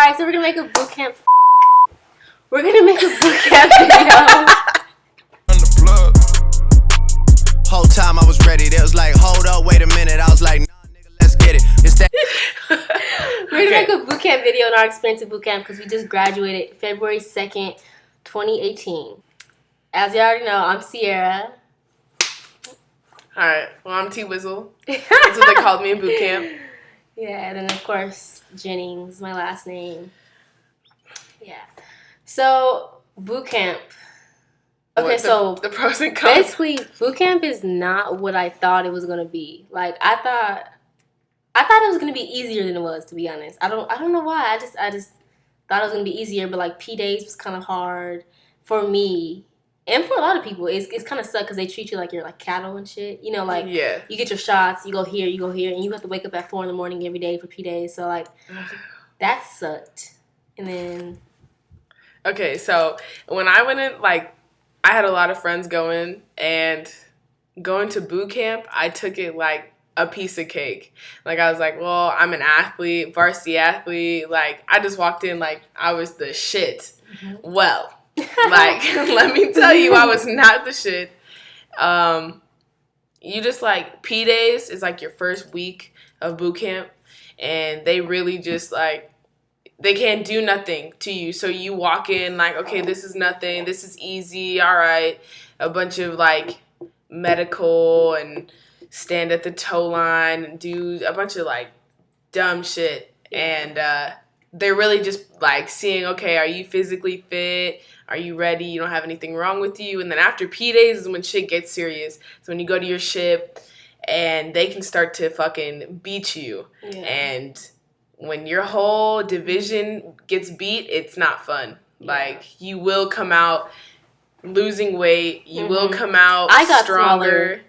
Alright, so we're gonna make a boot camp. We're gonna make a boot camp video. Whole time I was ready. They was like, hold up, wait a minute. I was like, nah, nigga, let's get it. It's that. We're gonna make a boot camp video on our experience at boot camp because we just graduated February 2nd, 2018. As you already know, I'm Sierra. Alright, well, I'm T-Wizzle. That's what they called me in boot camp. Yeah, and then of course, Jennings, my last name. Yeah. So, boot camp. Okay, so the pros and cons. basically, boot camp is not what I thought it was gonna be. Like I thought it was gonna be easier than it was. To be honest, I don't know why. I just thought it was gonna be easier. But like P-Days was kind of hard for me and for a lot of people. It's kind of suck because they treat you like you're like cattle and shit. You know, like yeah. You get your shots, you go here, and you have to wake up at 4 a.m. every day for P-Days. So like that sucked. And then okay, so when I went in, like, I had a lot of friends going, and going to boot camp, I took it like a piece of cake. Like, I was like, well, I'm an athlete, varsity athlete. Like, I just walked in like I was the shit. Mm-hmm. Well, like, let me tell you, I was not the shit. You just, like, P-Days is like your first week of boot camp, and they really just, like, they can't do nothing to you. So you walk in like, okay, this is nothing. This is easy. All right. A bunch of like medical and stand at the tow line and do a bunch of like dumb shit. And they're really just like seeing, okay, are you physically fit? Are you ready? You don't have anything wrong with you. And then after P-Days is when shit gets serious. So when you go to your ship and they can start to fucking beat you. Yeah. And when your whole division gets beat, it's not fun. Yeah. Like, you will come out losing weight. You will come out stronger.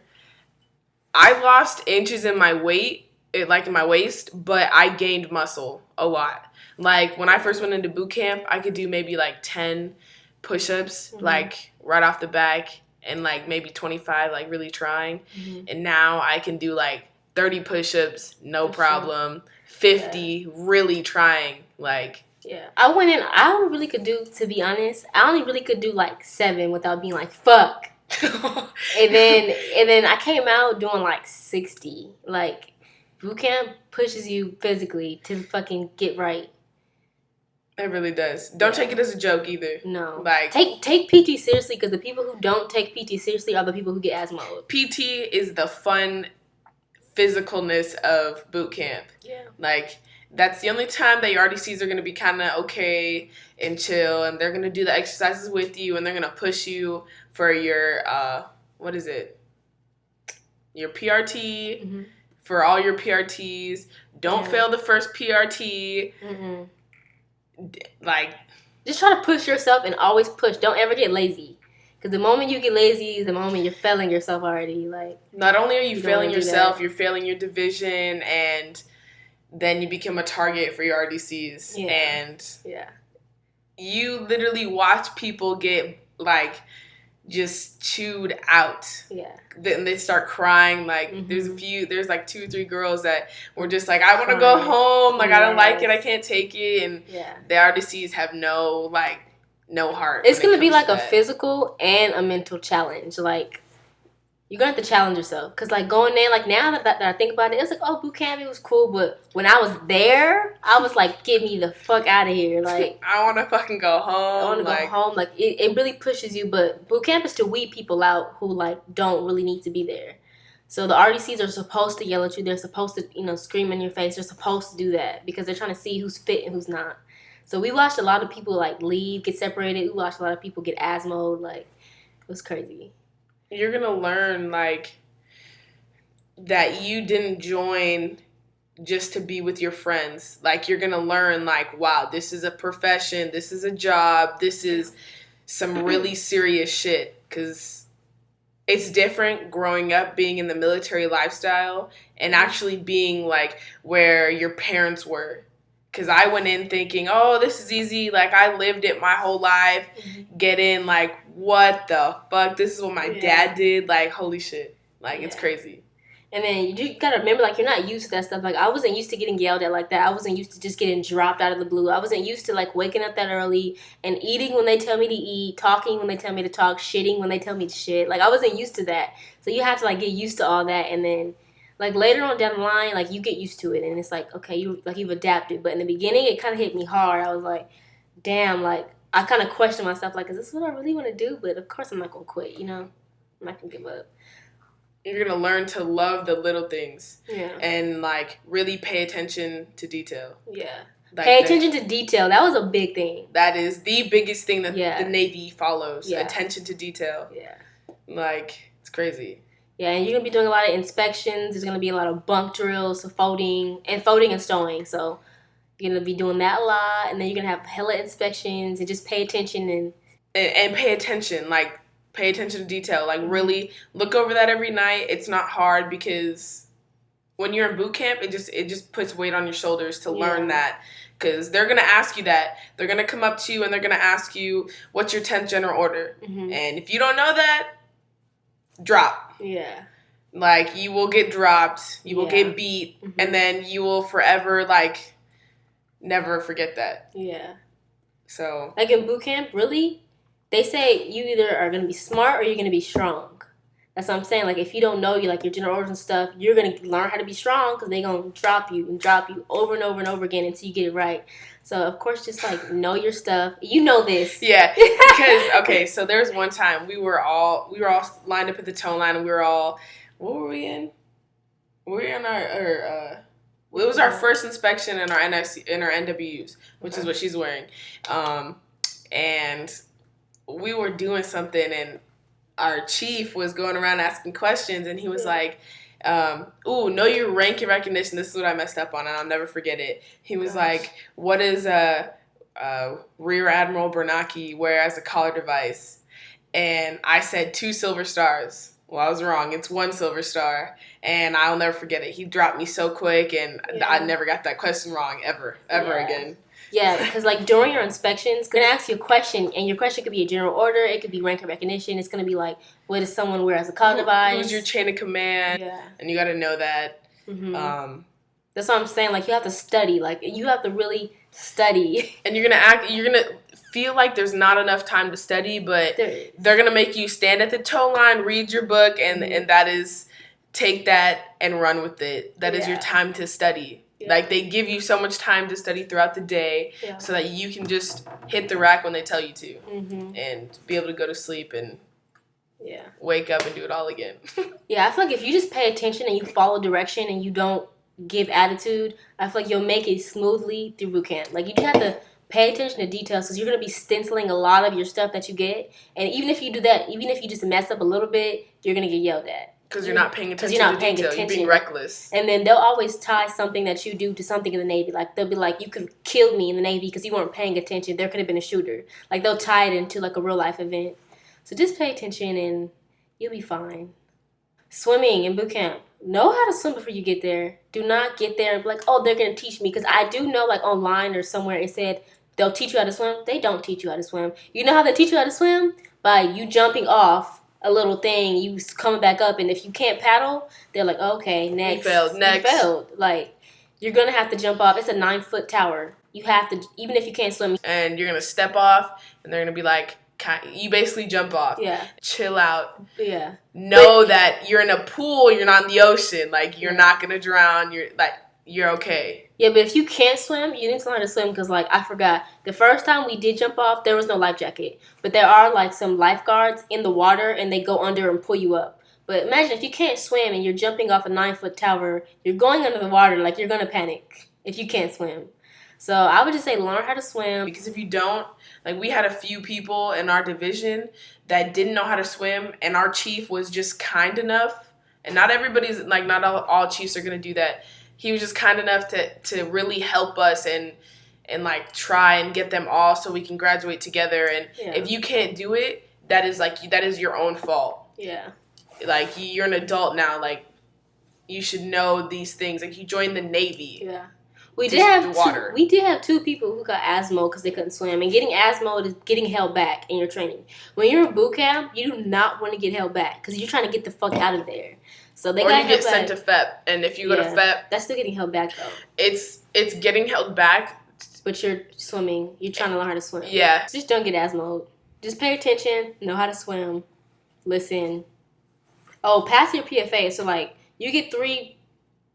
I lost inches in my weight, like in my waist, but I gained muscle a lot. Like, when I first went into boot camp, I could do maybe like 10 push-ups, like right off the back, and like maybe 25, like really trying. Mm-hmm. And now I can do like 30 push-ups, no problem. 50, really trying, like. Yeah. I went in, I only really could do, to be honest, I only really could do like 7 without being like, fuck. and then I came out doing like 60. Like, boot camp pushes you physically to fucking get right. It really does. Don't take it as a joke either. No. Like, take PT seriously, because the people who don't take PT seriously are the people who get Asmod. PT is the fun physicalness of boot camp. Yeah. Like, that's the only time that your RDCs are going to be kind of okay and chill, and they're going to do the exercises with you, and they're going to push you for your, what is it? Your PRT, mm-hmm. for all your PRTs. Don't fail the first PRT. Mm-hmm. Like, just try to push yourself and always push. Don't ever get lazy. Because the moment you get lazy is the moment you're failing yourself already. Like, not only are you failing yourself, you're failing your division, and then you become a target for your RDCs. Yeah. And you literally watch people get, like, just chewed out. Yeah. Then they start crying. Like, mm-hmm. there's like 2 or 3 girls that were just like, I want to go home. Like, I don't like it. I can't take it. And the RDCs have no heart. It's going to be like a physical and a mental challenge. Like, you're going to have to challenge yourself. Because, like, going there, like, now that I think about it, it's like, oh, boot camp, it was cool. But when I was there, I was like, get me the fuck out of here. Like, I want to fucking go home. I want to go home. Like, it really pushes you. But boot camp is to weed people out who, like, don't really need to be there. So the RDCs are supposed to yell at you. They're supposed to, scream in your face. They're supposed to do that because they're trying to see who's fit and who's not. So we watched a lot of people, like, leave, get separated. We watched a lot of people get Asmod. Like, it was crazy. You're going to learn, like, that you didn't join just to be with your friends. Like, you're going to learn, like, wow, this is a profession. This is a job. This is some really serious shit. Because it's different growing up being in the military lifestyle and actually being, like, where your parents were. Because I went in thinking, oh, this is easy. Like, I lived it my whole life. Mm-hmm. Get in, like, what the fuck? This is what my dad did. Like, holy shit. Like, it's crazy. And then you gotta remember, like, you're not used to that stuff. Like, I wasn't used to getting yelled at like that. I wasn't used to just getting dropped out of the blue. I wasn't used to, like, waking up that early and eating when they tell me to eat, talking when they tell me to talk, shitting when they tell me to shit. Like, I wasn't used to that. So you have to, like, get used to all that. And then, like, later on down the line, like, you get used to it. And it's like, okay, you've adapted. But in the beginning, it kind of hit me hard. I was like, damn, like, I kind of questioned myself, like, is this what I really want to do? But, of course, I'm not going to quit, you know? I'm not going to give up. You're going to learn to love the little things. Yeah. And, like, really pay attention to detail. Yeah. Like pay attention to detail. That was a big thing. That is the biggest thing that the Navy follows. Yeah. Attention to detail. Yeah. Like, it's crazy. Yeah, and you're going to be doing a lot of inspections. There's going to be a lot of bunk drills, so folding and stowing. So you're going to be doing that a lot. And then you're going to have hella inspections and just pay attention. And pay attention. Like, pay attention to detail. Like, really look over that every night. It's not hard because when you're in boot camp, it just puts weight on your shoulders to learn that. Because they're going to ask you that. They're going to come up to you and they're going to ask you, what's your 10th general order? Mm-hmm. And if you don't know that, drop. Yeah. Like, you will get dropped. You will get beat. Mm-hmm. And then you will forever, like, never forget that. Yeah. So. Like, in boot camp, really, they say you either are going to be smart or you're going to be strong. That's what I'm saying. Like, if you don't know your general orders and stuff, you're going to learn how to be strong because they're going to drop you over and over and over again until you get it right. So, of course, just, like, know your stuff. You know this. Yeah. Because, okay, so there was one time we were all lined up at the tone line and we were all, what were we in? We were in it was our first inspection in our NWUs, which is what she's wearing. And we were doing something and our chief was going around asking questions, and he was like, know your rank and recognition. This is what I messed up on, and I'll never forget it. He was like, what does Rear Admiral Bernanke wear as a collar device? And I said 2 silver stars. Well, I was wrong. It's 1 silver star, and I'll never forget it. He dropped me so quick, and I never got that question wrong ever again. Yeah, because, like, during your inspections, they're going to ask you a question, and your question could be a general order. It could be rank and recognition. It's going to be, like, what does someone wear as a collar device? Who's your chain of command? Yeah. And you got to know that. Mm-hmm. That's what I'm saying. Like, you have to study. Like, you have to really study. And you're going to feel like there's not enough time to study, but they're going to make you stand at the tow line, read your book, and that is, take that and run with it. That is your time to study. Yeah. Like, they give you so much time to study throughout the day so that you can just hit the rack when they tell you to and be able to go to sleep and wake up and do it all again. Yeah, I feel like if you just pay attention and you follow direction and you don't give attitude, I feel like you'll make it smoothly through boot camp. Like, you just have to pay attention to details because you're going to be stenciling a lot of your stuff that you get. And even if you do that, even if you just mess up a little bit, you're going to get yelled at. Because you're not paying attention to detail. You're being reckless. And then they'll always tie something that you do to something in the Navy. Like, they'll be like, you could have killed me in the Navy because you weren't paying attention. There could have been a shooter. Like, they'll tie it into, like, a real-life event. So just pay attention and you'll be fine. Swimming in boot camp. Know how to swim before you get there. Do not get there and be like, oh, they're going to teach me. Because I do know, like, online or somewhere it said they'll teach you how to swim. They don't teach you how to swim. You know how they teach you how to swim? By you jumping off a little thing, you coming back up, and if you can't paddle, they're like, okay, next. You failed. Next. You failed. Like, you're going to have to jump off. It's a 9-foot tower. You have to, even if you can't swim. And you're going to step off, and they're going to be like, you basically jump off. Yeah. Chill out. Yeah. Know that you're in a pool, you're not in the ocean. Like, you're not going to drown. You're okay. Yeah, but if you can't swim, you need to learn how to swim because, like, I forgot. The first time we did jump off, there was no life jacket. But there are, like, some lifeguards in the water, and they go under and pull you up. But imagine if you can't swim and you're jumping off a 9-foot tower, you're going under the water, like, you're going to panic if you can't swim. So I would just say learn how to swim. Because if you don't, like, we had a few people in our division that didn't know how to swim, and our chief was just kind enough. And not everybody's, like, not all chiefs are going to do that. He was just kind enough to really help us and like try and get them all so we can graduate together. And if you can't do it, that is your own fault. Yeah. Like, you're an adult now. Like, you should know these things. Like, you joined the Navy. Yeah. We did have 2 people who got Asmod because they couldn't swim. And getting Asmod is getting held back in your training. When you're in boot camp, you do not want to get held back because you're trying to get the fuck out of there. So they or got you get held sent to back. FEP, and if you go to FEP, that's still getting held back though. it's getting held back. But you're swimming. You're trying to learn how to swim. Yeah. Just don't get Asmod. Just pay attention. Know how to swim. Listen. Oh, pass your PFA. So like you get 3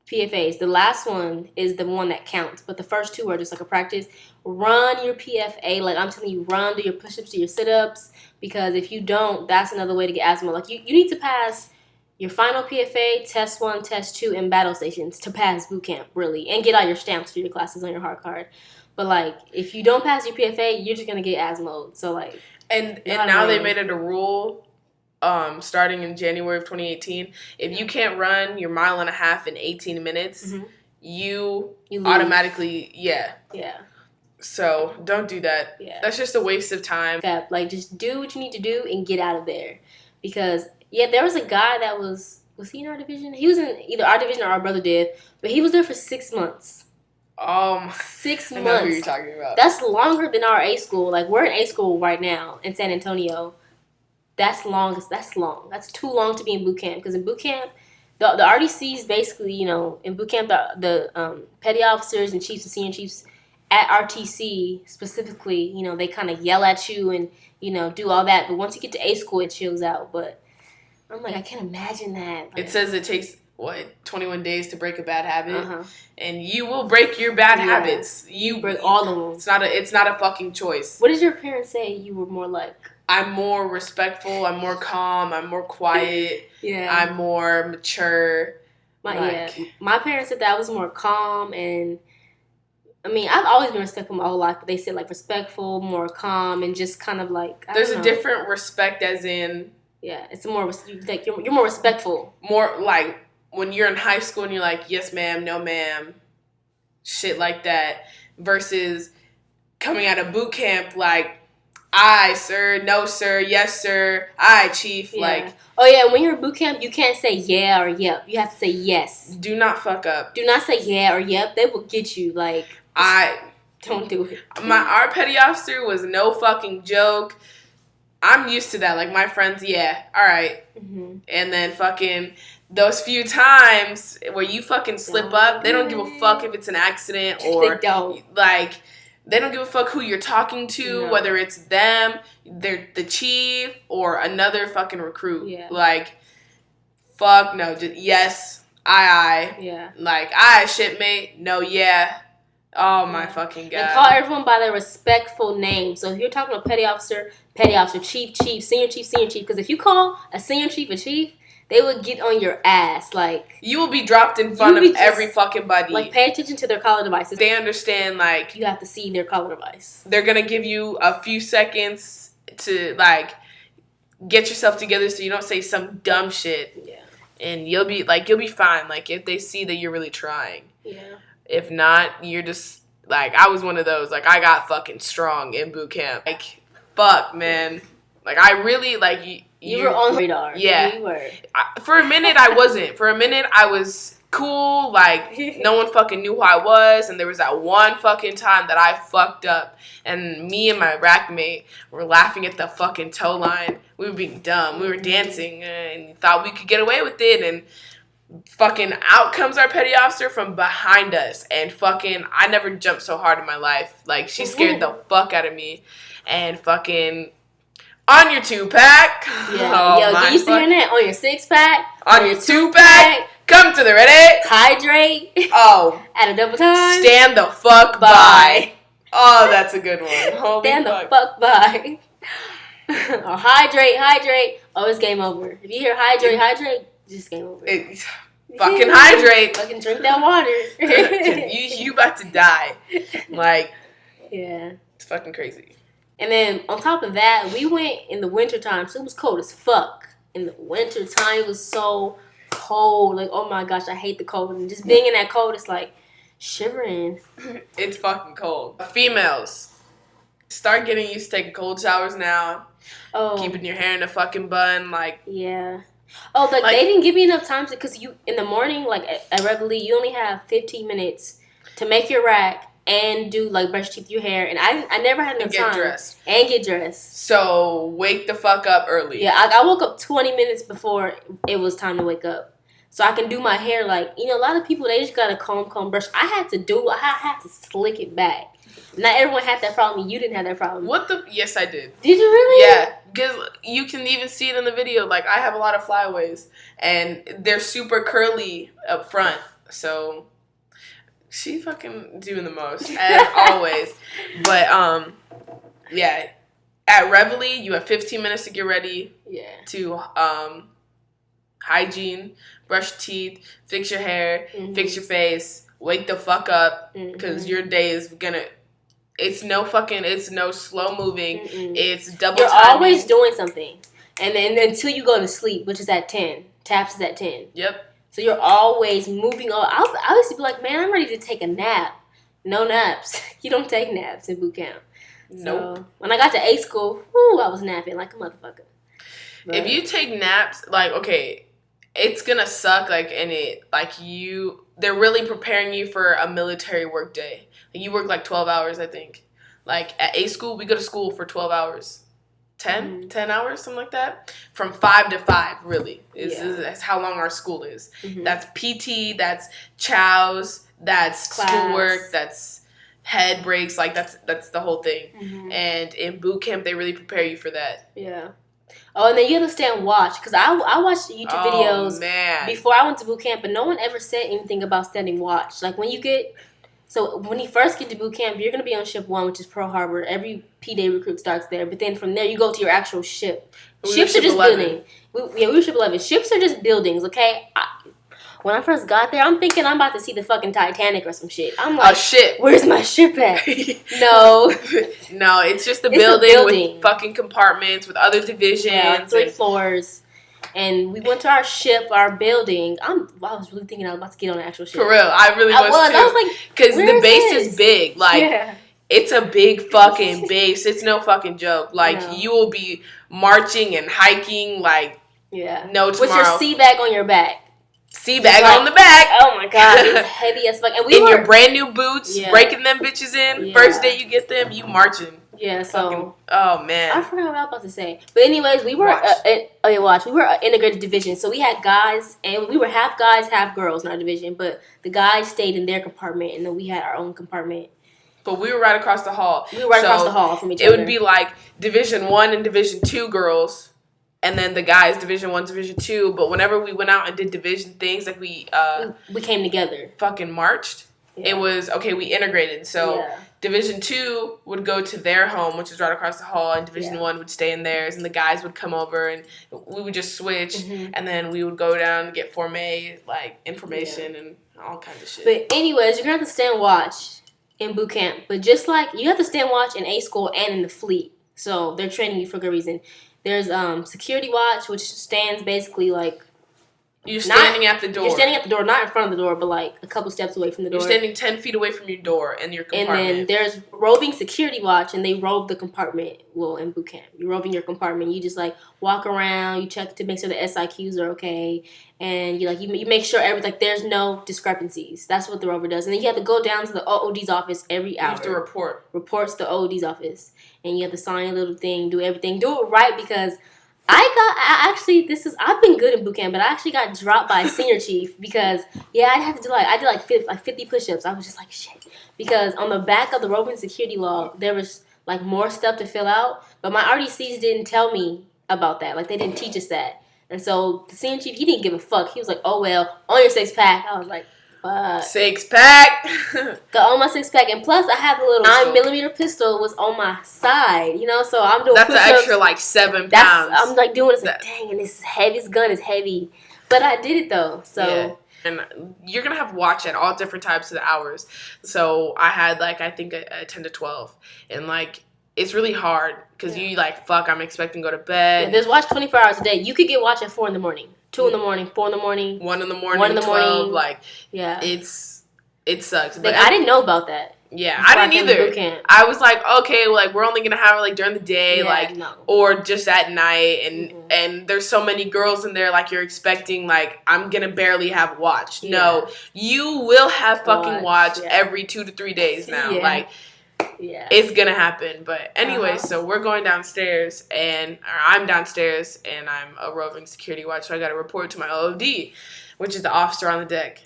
PFAs. The last one is the one that counts, but the first 2 are just like a practice. Run your PFA. Like I'm telling you, run, do your push-ups, do your sit-ups, because if you don't, that's another way to get asthma. Like you need to pass your final PFA, test 1, test 2, and battle stations to pass boot camp, really, and get all your stamps for your classes on your hard card. But like if you don't pass your PFA, you're just gonna get asthma. So like and now they made it a rule. Starting in January of 2018, if you can't run your 1.5 miles in 18 minutes, you automatically, yeah. So don't do that. Yeah. That's just a waste of time. Like just do what you need to do and get out of there. Because there was a guy that was he in our division? He was in either our division or our brother did, but he was there for 6 months. 6 months. I know who you're talking about. That's longer than our A school. Like we're in A school right now in San Antonio. That's long. That's too long to be in boot camp. Because in boot camp, the RDCs basically, in boot camp, the petty officers and chiefs and senior chiefs at RTC specifically, they kind of yell at you and, do all that. But once you get to A school, it chills out. But I'm like, I can't imagine that. It says it takes, 21 days to break a bad habit? And you will break your bad habits. You break all of them. It's not a fucking choice. What did your parents say you were more like? I'm more respectful. I'm more calm. I'm more quiet. I'm more mature. My parents said that I was more calm, and I mean, I've always been respectful my whole life, but they said like respectful, more calm, and just kind of like there's a different respect, as in it's more like you're more respectful. More like when you're in high school and you're like, yes ma'am, no ma'am, shit like that, versus coming out of boot camp like, aye, sir, no, sir, yes, sir, aye, chief, like... Oh, yeah, when you're at boot camp, you can't say yeah or yep. You have to say yes. Do not fuck up. Do not say yeah or yep. They will get you, like... Don't do it. Our petty officer was no fucking joke. I'm used to that. Like, my friends, all right. And then fucking... Those few times where you fucking slip up, they don't give a fuck if it's an accident or... They don't. Like... They don't give a fuck who you're talking to, whether it's them, they're the chief, or another fucking recruit. Like, fuck no. Just yes, aye. Like, aye, shipmate. No, yeah. Oh, my fucking God. And call everyone by their respectful name. So if you're talking to a petty officer, chief, senior chief. Because if you call a senior chief a chief, they would get on your ass. Like, you will be dropped in front of every fucking buddy. Like, pay attention to their collar devices. They understand, like... You have to see their collar device. They're going to give you a few seconds to, like, get yourself together so you don't say some dumb shit. And you'll be fine. Like, if they see that you're really trying. If not, you're just... Like, I was one of those. Like, I got fucking strong in boot camp. Like, fuck, man. Like, I really, like... You were on the radar. Yeah. You were. For a minute, I wasn't. For a minute, I was cool. Like, no one fucking knew who I was. And there was that one fucking time that I fucked up. And me and my rack mate were laughing at the fucking tow line. We were being dumb. We were dancing and thought we could get away with it. And fucking out comes our petty officer from behind us. And fucking, I never jumped so hard in my life. Like, she scared the fuck out of me. And fucking... On your 2-pack. Get used to hearing that. On your 6-pack. On your 2-pack. Come to the ready. Hydrate. At a double time. Stand the fuck by. Oh, that's a good one. Stand the fuck by. Or hydrate. Oh, it's game over. If you hear hydrate, just game over. Fucking hydrate. Fucking drink that water. you about to die. Like. Yeah. It's fucking crazy. And then on top of that, we went in the wintertime, so it was cold as fuck. In the wintertime, it was so cold. Like, oh my gosh, I hate the cold. And just being in that cold, it's like shivering. It's fucking cold. Females, start getting used to taking cold showers now. Keeping your hair in a fucking bun, like. Yeah. Oh, like they didn't give you enough time because you in the morning, like regularly, you only have 15 minutes to make your rack. And do, like, brush teeth, your hair. And I never had enough time. And get dressed. So, wake the fuck up early. Yeah, I woke up 20 minutes before it was time to wake up. So I can do my hair like, a lot of people, they just got a comb, brush. I had to slick it back. Not everyone had that problem. You didn't have that problem. Yes, I did. Did you really? Yeah, because you can even see it in the video. Like, I have a lot of flyaways, and they're super curly up front. So, she fucking doing the most, as always. But, yeah. At Reveille, you have 15 minutes to get ready. Yeah. To, hygiene, brush teeth, fix your hair, fix your face, wake the fuck up, because your day is gonna... It's no slow moving. It's double You're timing. always doing something. And then until you go to sleep, which is at 10. Taps is at 10. Yep. So you're always moving on. I used to be like, man, I'm ready to take a nap. No naps. You don't take naps in boot camp. Nope. So when I got to A school, I was napping like a motherfucker. But if you take naps, like, okay, it's gonna suck, like, they're really preparing you for a military work day. You work like 12 hours, I think. Like, at A school, we go to school for 12 hours. 10 hours, something like that. From 5 to 5, really, is how long our school is. That's PT, that's chows, that's class, schoolwork, that's head breaks, like, that's the whole thing. And in boot camp, they really prepare you for that. Yeah. Oh, and then you have to stay and watch. Because I watched YouTube videos before I went to boot camp, but no one ever said anything about standing watch. Like, when you first get to boot camp, you're going to be on ship 1, which is Pearl Harbor. Every P-Day recruit starts there. But then from there, you go to your actual ship. Ships are just buildings. We were ship 11. Ships are just buildings, okay? When I first got there, I'm thinking I'm about to see the fucking Titanic or some shit. I'm like, shit. Where's my ship at? No. No, it's just a building with fucking compartments, with other divisions. Yeah, 3 floors. And we went to our ship, our building. I was really thinking I was about to get on an actual ship. For real, I really was too. I was like, because the base is big. Like, it's a big fucking base. It's no fucking joke. Like, you will be marching and hiking, like, no tomorrow. With your sea bag on your back. Sea bag on the back. Oh my god, it's heavy as fuck. And your brand new boots, breaking them bitches in. Yeah. First day you get them, you marching. Yeah, so fucking, oh man, I forgot what I was about to say. But anyways, we were watch. We were an integrated division, so we had guys, and we were half guys, half girls in our division. But the guys stayed in their compartment, and then we had our own compartment. But we were right across the hall. We were right across the hall from each other. It would be like Division 1 and Division 2 girls. And then the guys, Division 1, Division 2. But whenever we went out and did division things, like we came together. Fucking marched. Yeah. It was, okay, we integrated. So Division 2 would go to their home, which is right across the hall. And Division 1 would stay in theirs. And the guys would come over and we would just switch. And then we would go down and get Formé, like, information and all kinds of shit. But anyways, you're going to have to stand watch in boot camp. But just like, you have to stand watch in A school and in the fleet. So they're training you for a good reason. There's security watch, which stands basically like... You're standing at the door. You're standing at the door, not in front of the door, but like a couple steps away from the door. You're standing 10 feet away from your door and your compartment. And then there's roving security watch, and they rove the compartment. Well, in boot camp, you rove in your compartment. You just like walk around. You check to make sure the SIQs are okay, and you make sure there's no discrepancies. That's what the rover does. And then you have to go down to the OOD's office every hour. You have to report. Reports to the OOD's office, and you have to sign a little thing, do everything, do it right because. I've been good in boot camp, but I actually got dropped by a senior chief because, I did 50 push-ups. I was just like, shit. Because on the back of the roving security log, there was, like, more stuff to fill out, but my RDCs didn't tell me about that. Like, they didn't teach us that. And so the senior chief, he didn't give a fuck. He was like, oh, well, on your 6-pack. I was like, fuck. 6-pack? Got on my 6-pack. And plus, I had the little 9mm pistol was on my side, so I'm doing that's an extra, 7 pounds. I'm, doing this, dang, and this is heavy. This gun is heavy. But I did it, though, so... Yeah. And you're going to have watch at all different types of hours. So I had, I think a 10 to 12. And, it's really hard because you, fuck, I'm expecting to go to bed. Yeah, there's watch 24 hours a day. You could get watch at 4 in the morning. 2 in the morning, 4 in the morning, 1 in the morning, 1 in the 12, morning. It sucks. But I didn't know about that. Yeah, I didn't either. I was like, okay, we're only gonna have it during the day, or just at night, and there's so many girls in there, you're expecting, I'm gonna barely have watch. Yeah. No, you will have fucking watch every 2 to 3 days now. Yeah. It's gonna happen. But anyway, so we're going downstairs, or I'm downstairs, and I'm a roving security watch, so I got to report to my OOD, which is the officer on the deck.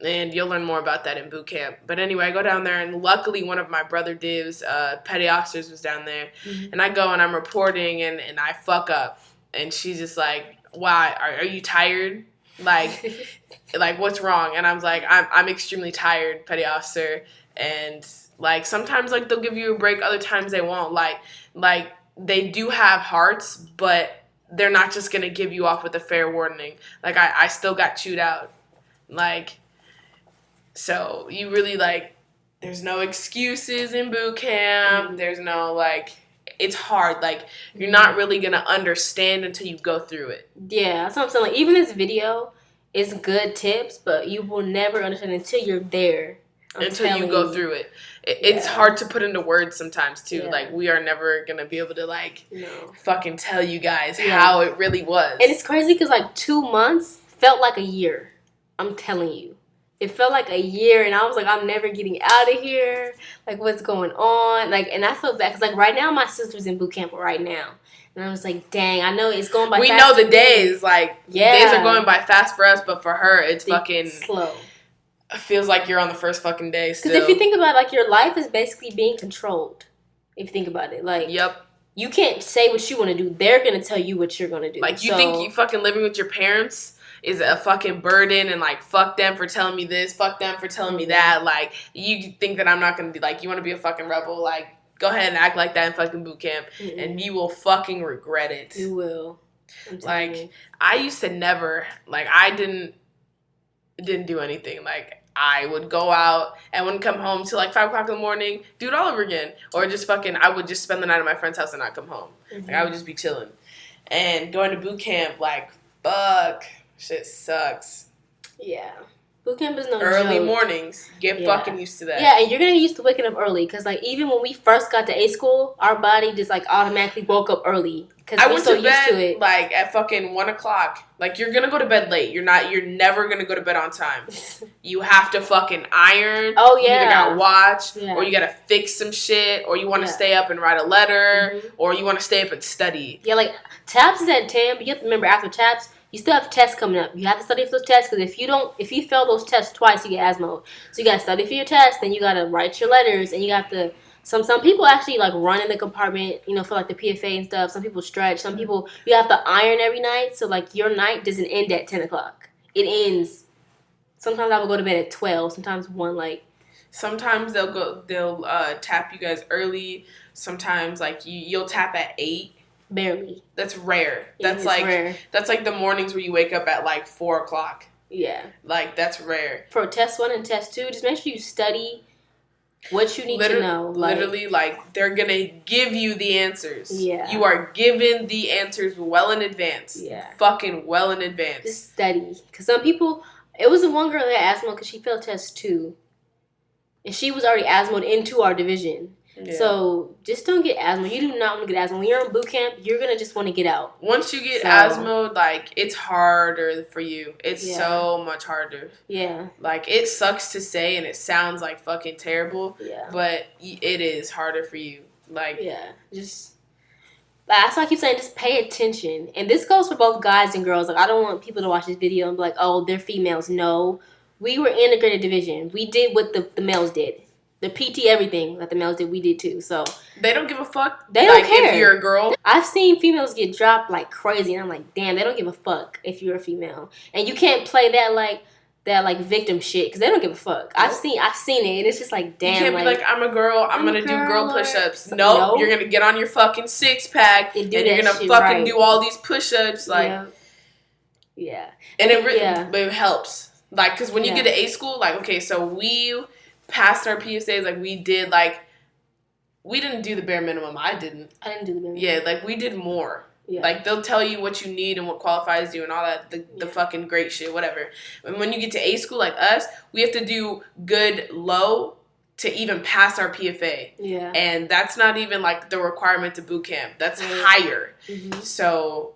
And you'll learn more about that in boot camp. But anyway, I go down there, and luckily one of my brother divs, petty officers, was down there. And I go, and I'm reporting, and I fuck up. And she's just like, why? Are you tired? Like, what's wrong? And I was like, I'm extremely tired, petty officer. And, like, sometimes, like, they'll give you a break. Other times they won't. Like they do have hearts, but they're not just going to give you off with a fair warning. Like, I still got chewed out. Like, so you really, like, there's no excuses in boot camp. There's no, like, it's hard. Like, you're not really going to understand until you go through it. Yeah, that's what I'm saying. Like, even this video is good tips, but you will never understand until you're there. Until you go through it. It's hard to put into words sometimes, too. Yeah. Like, we are never going to be able to, like, fucking tell you guys how it really was. And it's crazy because, like, 2 months felt like a year. I'm telling you. It felt like a year, and I was like, I'm never getting out of here. Like, what's going on? Like, and I feel bad because, like, right now, my sister's in boot camp right now. And I was like, dang, I know it's going by fast. We know the days. Like, days are going by fast for us, but for her, it's fucking slow. It feels like you're on the first fucking day still. Because if you think about it, like, your life is basically being controlled. If you think about it. Like, yep. You can't say what you want to do. They're going to tell you what you're going to do. Like, you think you fucking living with your parents is a fucking burden, and, like, fuck them for telling me this, fuck them for telling me that. Like, you think that I'm not going to be, like, you want to be a fucking rebel, like, go ahead and act like that in fucking boot camp, and you will fucking regret it. You will. Like, I used to never, like, I didn't do anything. Like, I would go out and wouldn't come home till, like, 5 o'clock in the morning, do it all over again. Or just fucking, I would just spend the night at my friend's house and not come home. Like, I would just be chilling. And going to boot camp, like, fuck. Shit sucks. Yeah. Boot camp is no early joke. Mornings. Get fucking used to that. Yeah, and you're going to get used to waking up early. Because, like, even when we first got to A school, our body just, like, automatically woke up early. Because I we're went so to bed, used to it. like, at fucking 1 o'clock. Like, you're going to go to bed late. You're never going to go to bed on time. You have to fucking iron. Oh, yeah. You either got to watch, or you got to fix some shit, or you want to stay up and write a letter, or you want to stay up and study. Yeah, like, TAPS is at 10, but you have to remember after TAPS, you still have tests coming up. You have to study for those tests, because if you fail those tests twice, you get Asmod. So you got to study for your tests, then you got to write your letters, and you have to, some people actually, like, run in the compartment, you know, for, like, the PFA and stuff. Some people stretch. Some people, you have to iron every night, so, like, your night doesn't end at 10 o'clock. It ends, sometimes I will go to bed at 12, sometimes 1, like. Sometimes they'll tap you guys early. Sometimes, like, you'll tap at 8. Barely. That's rare. That's rare. That's like the mornings where you wake up at like 4 o'clock. Yeah. Like, that's rare. For test 1 and test 2, just make sure you study what you need to know. Like, literally, like, they're going to give you the answers. Yeah. You are given the answers well in advance. Yeah. Fucking well in advance. Just study. Because some people, it was the one girl that had Asmod because she failed test 2. And she was already Asmod into our division. Yeah. So, just don't get Asmod. You do not want to get Asmod. When you're in boot camp, you're going to just want to get out. Once you get Asmod, like, it's harder for you. It's so much harder. Yeah. Like, it sucks to say, and it sounds, like, fucking terrible. Yeah. But it is harder for you. Like, yeah. Just, that's why I keep saying, just pay attention. And this goes for both guys and girls. Like, I don't want people to watch this video and be like, oh, they're females. No. We were integrated division. We did what the males did. The PT, everything that the males did, we did too. So they don't give a fuck. They don't care if you're a girl. I've seen females get dropped like crazy, and I'm like, damn, they don't give a fuck if you're a female. And you can't play that victim shit because they don't give a fuck. Nope. I've seen it, and it's just like, damn. You can't be like, I'm a girl. I'm gonna do girl push-ups. Nope. You're gonna get on your fucking 6-pack, and you're gonna fucking do all these push-ups, like. Yeah. And it helps, like, because when you get to A school, like, okay, so we passed our PSAs, like, we didn't do the bare minimum. I didn't do the bare minimum. Yeah, like, we did more. Yeah. Like, they'll tell you what you need and what qualifies you and all that, the fucking great shit, whatever. And when you get to A school, like us, we have to do good low to even pass our PFA. Yeah. And that's not even, like, the requirement to boot camp. That's higher. Mm-hmm. So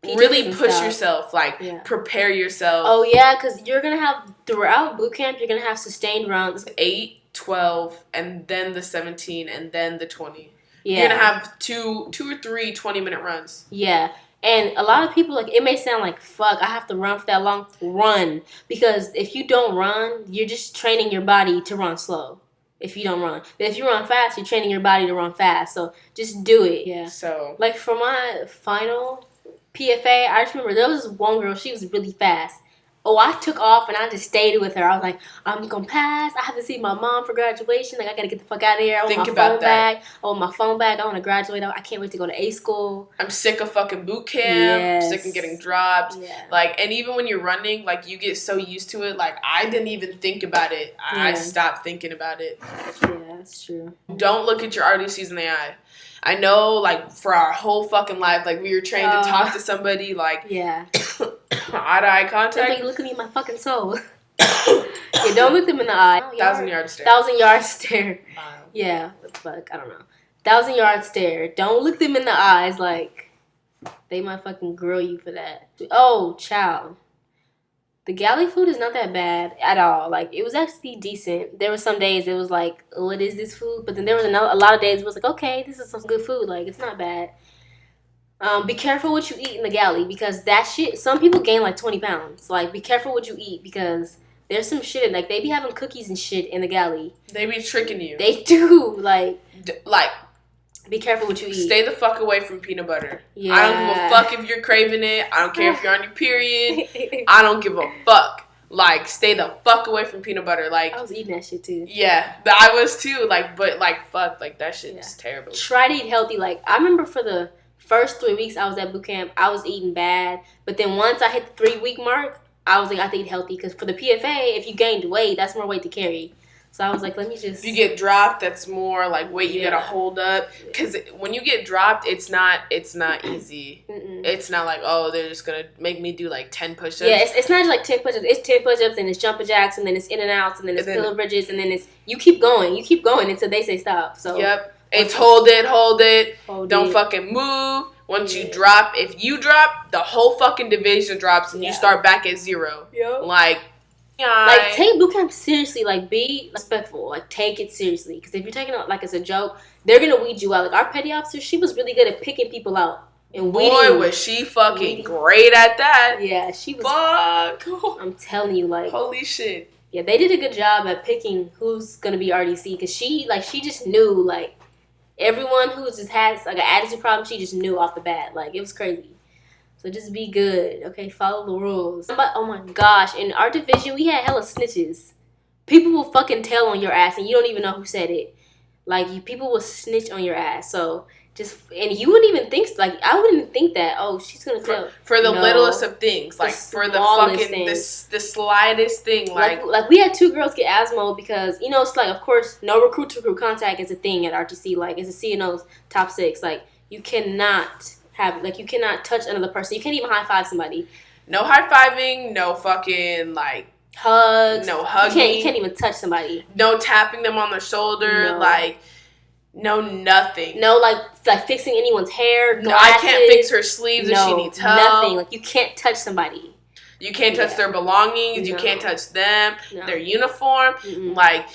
really push yourself, like, prepare yourself. Oh, yeah, because you're going to have, throughout boot camp, you're going to have sustained rounds. 8, 12, and then the 17, and then the 20. Yeah. You're gonna have two or three 20-minute runs. Yeah. And a lot of people, like, it may sound like, fuck, I have to run for that long. Run. Because if you don't run, you're just training your body to run slow. If you don't run. But if you run fast, you're training your body to run fast. So just do it. Yeah. So. Like, for my final PFA, I just remember there was this one girl, she was really fast. Oh, I took off and I just stayed with her. I was like, I'm gonna pass. I have to see my mom for graduation. Like, I gotta get the fuck out of here. I want my phone back. I want my phone back. I want to graduate. I can't wait to go to A school. I'm sick of fucking boot camp. Yes. I'm sick of getting dropped. Yeah. Like, and even when you're running, like, you get so used to it. Like, I didn't even think about it. I stopped thinking about it. Yeah, that's true. Don't look at your RDCs in the eye. I know, like, for our whole fucking life, like, we were trained to talk to somebody, like, yeah. eye-to-eye contact. Like, look at me in my fucking soul. Yeah, don't look them in the eye. 1,000-yard stare. 1,000-yard stare. Wow. Yeah, what the fuck? I don't know. 1,000-yard stare. Don't look them in the eyes. Like, they might fucking grill you for that. Oh, child. The Galley Food is not that bad at all. Like, it was actually decent. There were some days it was like, what is this food? But then there was a lot of days it was like, okay, this is some good food. Like, it's not bad. Be careful what you eat in the galley because that shit, some people gain like 20 pounds. Like, be careful what you eat because there's some shit, like, they be having cookies and shit in the galley. They be tricking you. They do. Like, be careful what you eat. Stay the fuck away from peanut butter. Yeah. I don't give a fuck if you're craving it. I don't care if you're on your period. I don't give a fuck. Like, stay the fuck away from peanut butter. Like, I was eating that shit too. Yeah, but I was too. Like, but like, fuck, like that shit is terrible. Try to eat healthy. Like, I remember for the first 3 weeks I was at boot camp, I was eating bad. But then once I hit the 3-week mark, I was like, I have to eat healthy. Because for the PFA, if you gained weight, that's more weight to carry. So I was like, let me just... If you get dropped, that's more like weight you gotta hold up. Because when you get dropped, it's not easy. Mm-mm. It's not like, oh, they're just gonna make me do like 10 push-ups. Yeah, it's not just like 10 push-ups. It's 10 push-ups, and it's jumping jacks, and then it's in and outs, and then it's pillow bridges, and then it's... You keep going until they say stop. So yep. It's hold it. Don't fucking move. Once you drop, if you drop, the whole fucking division drops, and you start back at 0. Yep. Like, like, take boot camp seriously. Like, be respectful. Like, take it seriously. Because if you're taking it like it's a joke, they're gonna weed you out. Like, our petty officer, she was really good at picking people out and weeding. Boy, was she fucking great at that. Yeah, she was. Fuck. I'm telling you, like, holy shit. Yeah, they did a good job at picking who's gonna be RDC. Because she just knew, like, everyone who just has like an attitude problem, she just knew off the bat. Like, it was crazy. So just be good, okay? Follow the rules. But, oh my gosh, in our division, we had hella snitches. People will fucking tell on your ass, and you don't even know who said it. Like, people will snitch on your ass. So and you wouldn't even think, like, I wouldn't think that, oh, she's gonna tell. For the littlest of things. Like, for the fucking, the slightest thing. Like, we had 2 girls get Asmod because, you know, it's like, of course, no recruit-to-recruit contact is a thing at RTC. Like, it's a CNO's top 6. Like, you cannot... you cannot touch another person. You can't even high-five somebody. No high-fiving, no fucking, like... Hugs. No hugging. You can't even touch somebody. No tapping them on the shoulder. No. Like, no nothing. No, like fixing anyone's hair, no, I can't fix her sleeves if she needs help. Nothing. Like, you can't touch somebody. You can't touch their belongings. You can't touch them. Their uniform. Mm-mm. Like...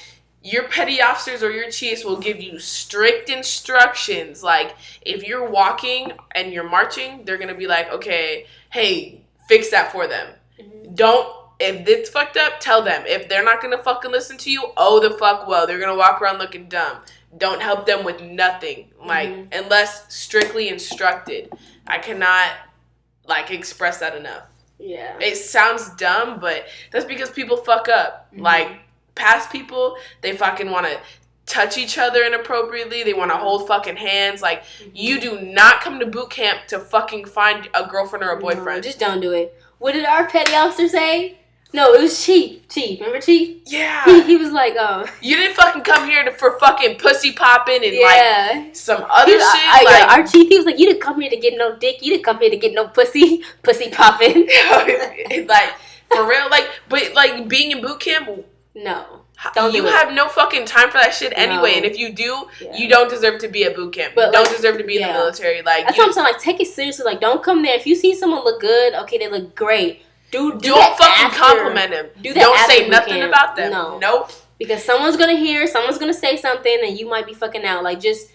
Your petty officers or your chiefs will give you strict instructions. Like, if you're walking and you're marching, they're going to be like, okay, hey, fix that for them. Mm-hmm. If it's fucked up, tell them. If they're not going to fucking listen to you, oh, the fuck well. They're going to walk around looking dumb. Don't help them with nothing. Like, unless strictly instructed. I cannot, like, express that enough. Yeah. It sounds dumb, but that's because people fuck up. Mm-hmm. Like, past people, they fucking want to touch each other inappropriately. They want to hold fucking hands. Like, you do not come to boot camp to fucking find a girlfriend or a boyfriend. No, just don't do it. What did our petty officer say? No, it was Chief. Remember Chief? Yeah. He was like, you didn't fucking come here for fucking pussy popping and like some other shit. Like, our chief, he was like, you didn't come here to get no dick. You didn't come here to get no pussy popping. Like, for real. Like, but like being in boot camp. No. You have no fucking time for that shit anyway. No. And if you do, you don't deserve to be at boot camp. But you don't deserve to be in the military. Like, that's what I'm saying. Like, take it seriously. Like, don't come there. If you see someone look good, okay, they look great. Don't fucking compliment them. Don't say nothing about them. No. Nope. Because someone's gonna hear, someone's gonna say something, and you might be fucking out. Like, just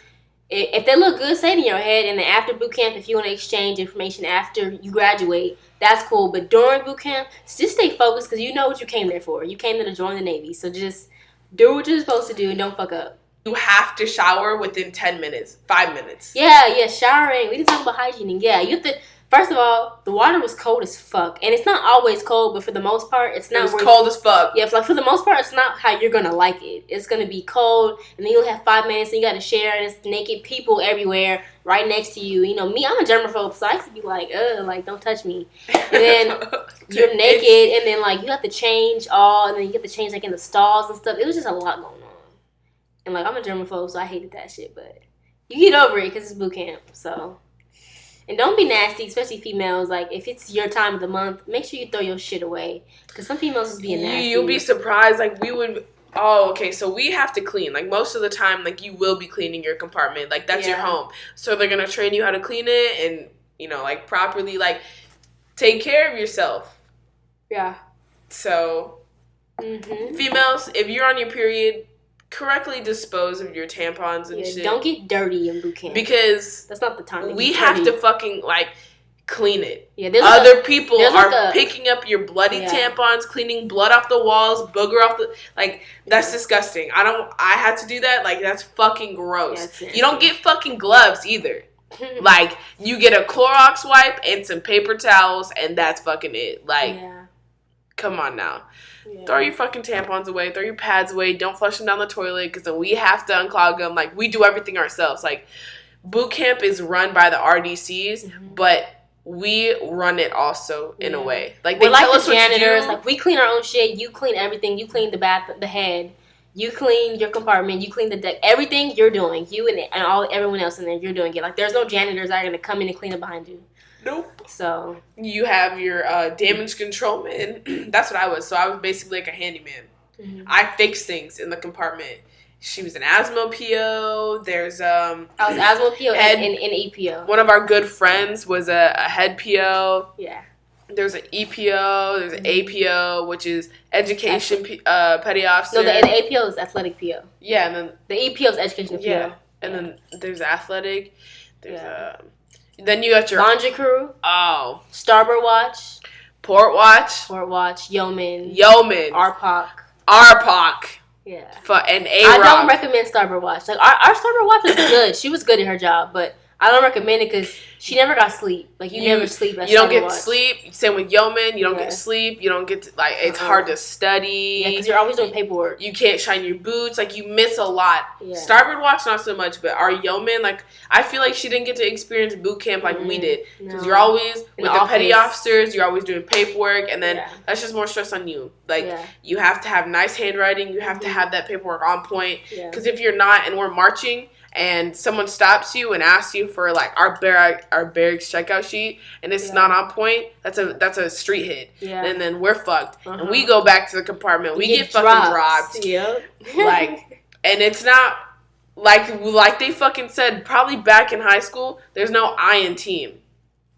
if they look good, say it in your head. And then after boot camp, if you want to exchange information after you graduate, that's cool. But during boot camp, just stay focused because you know what you came there for. You came there to join the Navy, so just do what you're supposed to do and don't fuck up. You have to shower within 10 minutes, 5 minutes. Yeah, showering. We didn't talk about hygiene. Yeah, you have to. First of all, the water was cold as fuck, and it's not always cold, but for the most part, it's not. It was cold as fuck. Yeah, for the most part, it's not how you're gonna like it. It's gonna be cold, and then you'll have 5 minutes, and you gotta share, and it's naked people everywhere right next to you. You know, me, I'm a germaphobe, so I used to be like, like don't touch me. And then you're naked, and then like you have to change and then you have to change like in the stalls and stuff. It was just a lot going on, and like I'm a germaphobe, so I hated that shit. But you get over it because it's boot camp, so. And don't be nasty, especially females. Like, if it's your time of the month, make sure you throw your shit away. Because some females is being nasty. You'll be surprised. Like, we would... Oh, okay, so we have to clean. Like, most of the time, like, you will be cleaning your compartment. Like, that's your home. So they're going to train you how to clean it and, you know, like, properly, like, take care of yourself. Yeah. So, females, if you're on your period... correctly dispose of your tampons and shit. Don't get dirty in boot camp. Because that's not the time. We have to fucking like clean it. Yeah, other people are picking up your bloody tampons, cleaning blood off the walls, booger off the that's disgusting. I had to do that. Like that's fucking gross. You don't get fucking gloves either. Like you get a Clorox wipe and some paper towels and that's fucking it. Like come on now. Yeah. Throw your fucking tampons away. Throw your pads away. Don't flush them down the toilet because then we have to unclog them. Like, we do everything ourselves. Like, boot camp is run by the RDCs, but we run it also in a way. Like, they tell us the janitors. What to do. Like, we clean our own shit. You clean everything. You clean the head. You clean your compartment. You clean the deck. everything you're doing. You and everyone else in there, you're doing it. Like, there's no janitors that are going to come in and clean it behind you. Nope. So you have your damage control man. That's what I was. So I was basically like a handyman. I fixed things in the compartment. She was an Asmod PO. There's I was Asmod PO and EPO. One of our good friends was a head PO. Yeah. There's an EPO. There's an APO, which is education petty officer. No, the APO is athletic PO. Yeah, and then the EPO is education PO. Yeah, and then there's athletic. There's Then you got your... laundry crew. Oh. Starboard watch. Port watch. Yeoman. RPOC. Yeah. And I don't recommend starboard watch. Like, our starboard watch is good. She was good at her job, but I don't recommend it because she never got sleep. Like, you never sleep at You don't get watch. sleep. Same with yeoman. You don't get sleep. You don't get to, like, it's hard to study. Yeah, because you're always doing paperwork. You can't shine your boots. Like, you miss a lot. Yeah. Starboard watch, not so much, but our yeoman, like, I feel like she didn't get to experience boot camp like we did. Because you're always, with the petty officers, you're always doing paperwork, and then that's just more stress on you. Like, you have to have nice handwriting. You have to have that paperwork on point. Because if you're not, and we're marching, and someone stops you and asks you for like our barracks checkout sheet and it's not on point, that's a street hit. Yeah. And then we're fucked. And we go back to the compartment. We get fucking dropped. Yep. Like, and it's not like they fucking said probably back in high school, there's no I in team.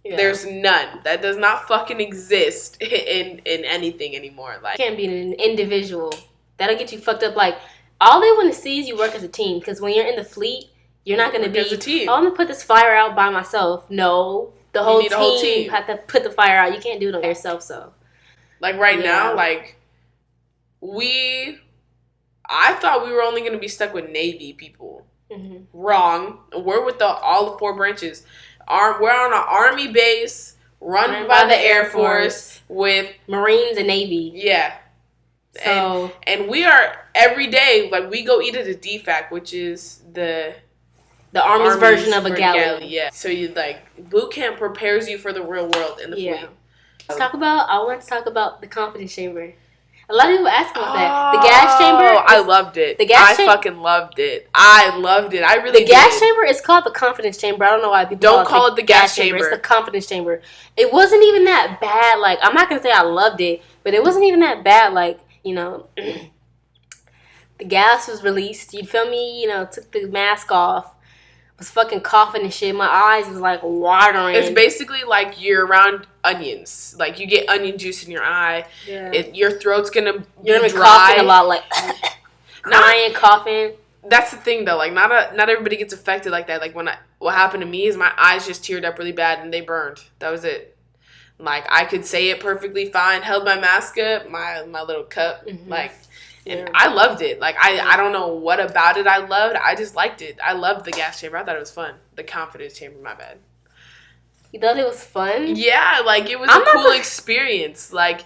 Yeah. There's none. That does not fucking exist in anything anymore. Like, you can't be an individual. That'll get you fucked up. Like, all they want to see is you work as a team. Because when you're in the fleet, you're not going to be, as a team. Oh, I'm going to put this fire out by myself. No. The whole team have to put the fire out. You can't do it by yourself, so. Like, right now, like, I thought we were only going to be stuck with Navy people. Wrong. We're with all the 4 branches. We're on an Army base run by the Air Force with Marines and Navy. Yeah. So and we are every day, like, we go eat at a DFAC, which is the Army's version of a galley. Yeah. So you boot camp prepares you for the real world in the fleet. I want to talk about the confidence chamber. A lot of people ask about that. The gas chamber. I loved it. I fucking loved it. I loved it. I really did. The gas chamber is called the confidence chamber. I don't know why people don't call it the gas chamber. It's the confidence chamber. It wasn't even that bad. Like, I'm not gonna say I loved it, but it wasn't even that bad. Like, you know, the gas was released. You feel me? You know, took the mask off. Was fucking coughing and shit. My eyes was like watering. It's basically like you're around onions. Like, you get onion juice in your eye. Yeah. Your throat's gonna be dry. Coughing a lot. Like, crying, coughing. That's the thing, though. Like, not everybody gets affected like that. Like, what happened to me is my eyes just teared up really bad and they burned. That was it. Like, I could say it perfectly fine, held my mask up, my little cup, like, and I loved it. Like, I don't know what about it I loved. I just liked it. I loved the gas chamber. I thought it was fun. The confidence chamber, my bad. You thought it was fun? Yeah, like, it was a cool experience. Like,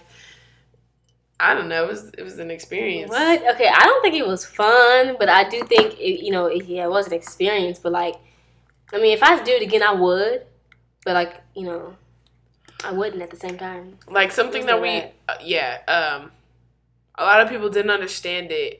I don't know. It was an experience. What? Okay, I don't think it was fun, but I do think, it was an experience. But, like, I mean, if I do it again, I would. But, like, I wouldn't at the same time. Like, something that a lot of people didn't understand it.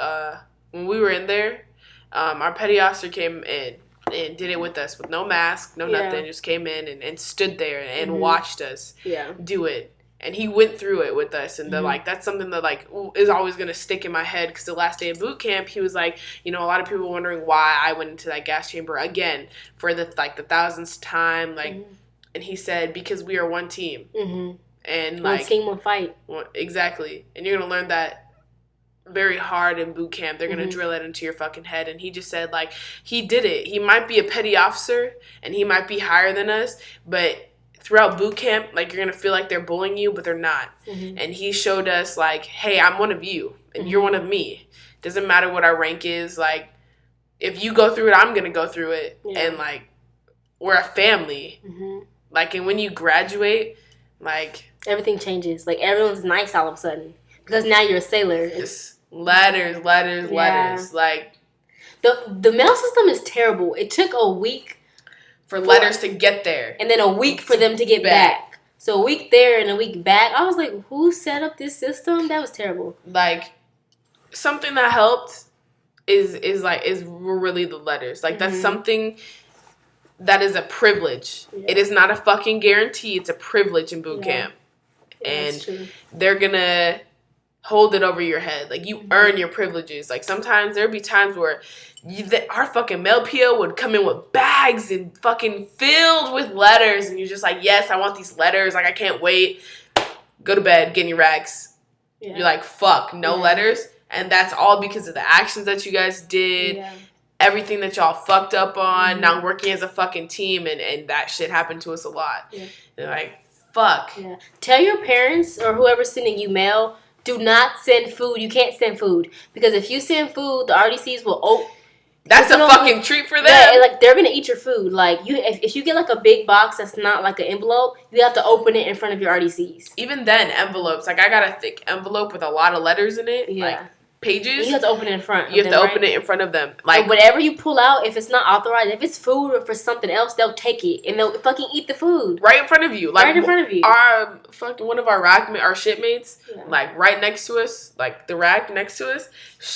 When we were in there, our petty officer came in and did it with us with no mask, no nothing. Just came in and stood there and watched us do it. And he went through it with us. And that's something that, like, is always going to stick in my head. Because the last day of boot camp, he was like, a lot of people wondering why I went into that gas chamber again for the thousandth time. Like, and he said, because we are one team. And, like, one team, one fight. Exactly. And you're going to learn that very hard in boot camp. They're going to drill it into your fucking head. And he just said, like, he did it. He might be a petty officer and he might be higher than us, but throughout boot camp, like, you're going to feel like they're bullying you, but they're not. And he showed us, like, hey, I'm one of you and you're one of me. Doesn't matter what our rank is. Like, if you go through it, I'm going to go through it. And, like, we're a family. Like, and when you graduate, like, everything changes. Like, everyone's nice all of a sudden because now you're a sailor. It's letters. Like, the mail system is terrible. It took a week for letters to get there, and then a week for them to get back. So a week there and a week back. I was like, who set up this system? That was terrible. Like, something that helped is really the letters. Like, that's something that is a privilege. It is not a fucking guarantee. It's a privilege in boot camp. And they're gonna hold it over your head. Like, you earn your privileges. Like, sometimes there'd be times where our fucking mail PO would come in with bags and fucking filled with letters. And you're just like, yes, I want these letters. Like, I can't wait. Go to bed, get in your rags. You're like, fuck, no letters. And that's all because of the actions that you guys did. Everything that y'all fucked up on. Now working as a fucking team. And that shit happened to us a lot. And like, fuck. Tell your parents or whoever's sending you mail, do not send food. You can't send food. Because if you send food, the RDCs will... That's a fucking treat for them. Yeah, like, they're going to eat your food. Like, if you get, like, a big box that's not, like, an envelope, you have to open it in front of your RDCs. Even then, envelopes. Like, I got a thick envelope with a lot of letters in it. Like, pages. You have to open it in front. You have to open it in front of them. Like, and whatever you pull out, if it's not authorized, if it's food or for something else, they'll take it and they'll fucking eat the food right in front of you. Like, right in front of you. Our one of our shipmates, like, right next to us, like the rack next to us.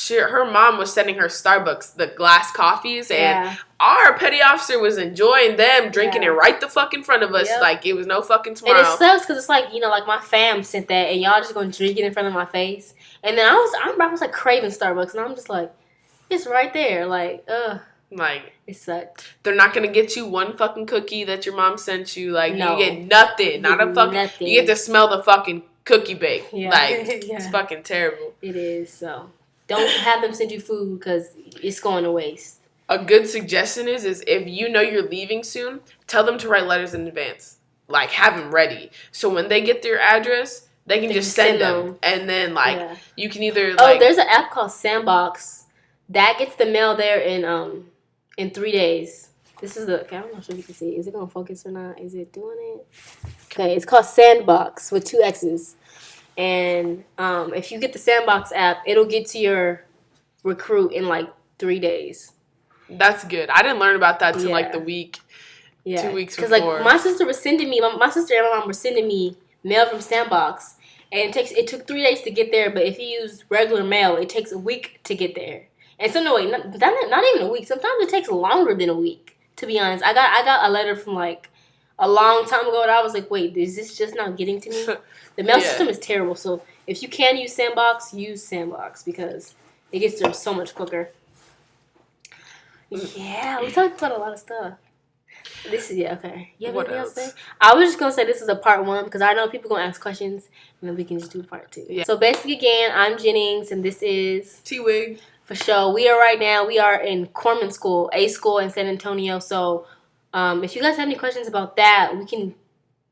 Her mom was sending her Starbucks the glass coffees, and our petty officer was enjoying them, drinking it right the fuck in front of us. Like, it was no fucking tomorrow. And it sucks because it's like, like, my fam sent that, and y'all just gonna drink it in front of my face. And then I was like craving Starbucks, and I'm just like, it's right there. Like, like, it sucked. They're not gonna get you one fucking cookie that your mom sent you. Like, you get nothing. Not a fucking. Nothing. You get to smell the fucking cookie bake. Like, it's fucking terrible. It is. So don't have them send you food because it's going to waste. A good suggestion is if you know you're leaving soon, tell them to write letters in advance. Like, have them ready. So when they get their address, they can just send them. And then, like, you can either, like... Oh, there's an app called Sandbox. That gets the mail there in 3 days. This is the... Okay, I'm not sure if you can see it. Is it going to focus or not? Is it doing it? Okay, it's called Sandbox with 2 X's. And if you get the Sandbox app, it'll get to your recruit in, like, 3 days. That's good. I didn't learn about that till, like, the week. 2 weeks before. Because, like, my sister was sending me... My sister and my mom were sending me mail from Sandbox, and it took 3 days to get there. But if you use regular mail, it takes a week to get there. And so not even a week. Sometimes it takes longer than a week. To be honest, I got a letter from like a long time ago, and I was like, wait, is this just not getting to me? The mail system is terrible. So if you can use Sandbox because it gets there so much quicker. Yeah, we talked about a lot of stuff. This is, okay. You have anything else to say? I was just going to say this is a part 1 because I know people going to ask questions and then we can just do part 2. Yeah. So basically, again, I'm Jennings and this is... T-Wig. For sure. We are in Corman School, A School in San Antonio. So if you guys have any questions about that, we can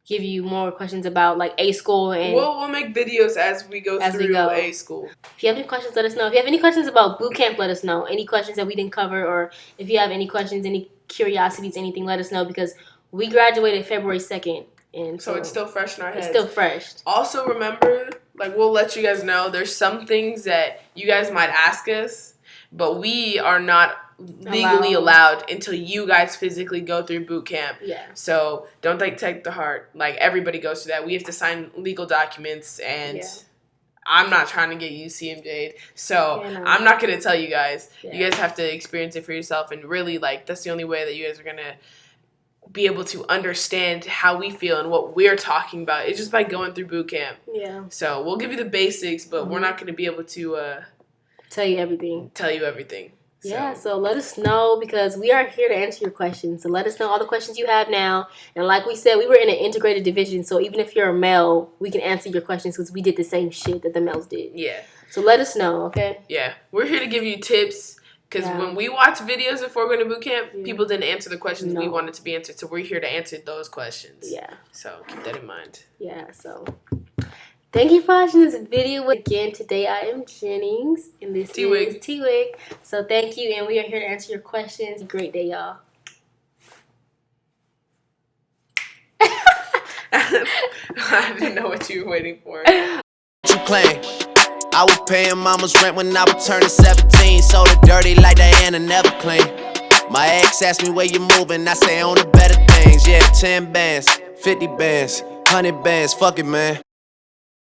give you more questions about like A School. And we'll make videos as we go through A School. If you have any questions, let us know. If you have any questions about boot camp, let us know. Any questions that we didn't cover, or if you have any questions, any curiosities, anything, let us know, because we graduated February 2nd. And so it's still fresh in our heads. It's still fresh. Also, remember, like, we'll let you guys know there's some things that you guys might ask us, but we are not legally allowed until you guys physically go through boot camp. Yeah. So don't take to heart. Like, everybody goes through that. We have to sign legal documents, and I'm not trying to get you CMJ'd. So I'm not going to tell you guys. Yeah. You guys have to experience it for yourself, and really, like, that's the only way that you guys are going to be able to understand how we feel and what we're talking about. It's just by going through boot camp. Yeah. So we'll give you the basics, but we're not going to be able to tell you everything. Yeah, so let us know, because we are here to answer your questions. So let us know all the questions you have now. And like we said, we were in an integrated division. So even if you're a male, we can answer your questions because we did the same shit that the males did. Yeah. So let us know, okay? Yeah. We're here to give you tips, because when we watch videos before going to boot camp, people didn't answer the questions we wanted to be answered. So we're here to answer those questions. Yeah. So keep that in mind. Yeah, so thank you for watching this video. Again, today I am Jennings, and this is T-Wig. So thank you, and we are here to answer your questions. Great day, y'all. I didn't know what you were waiting for. You claim I was paying mama's rent when I was turning 17. Sold it dirty like Diana, never clean. My ex asked me where you moving, I say on the better things. Yeah, 10 bands, 50 bands, 100 bands, fuck it, man.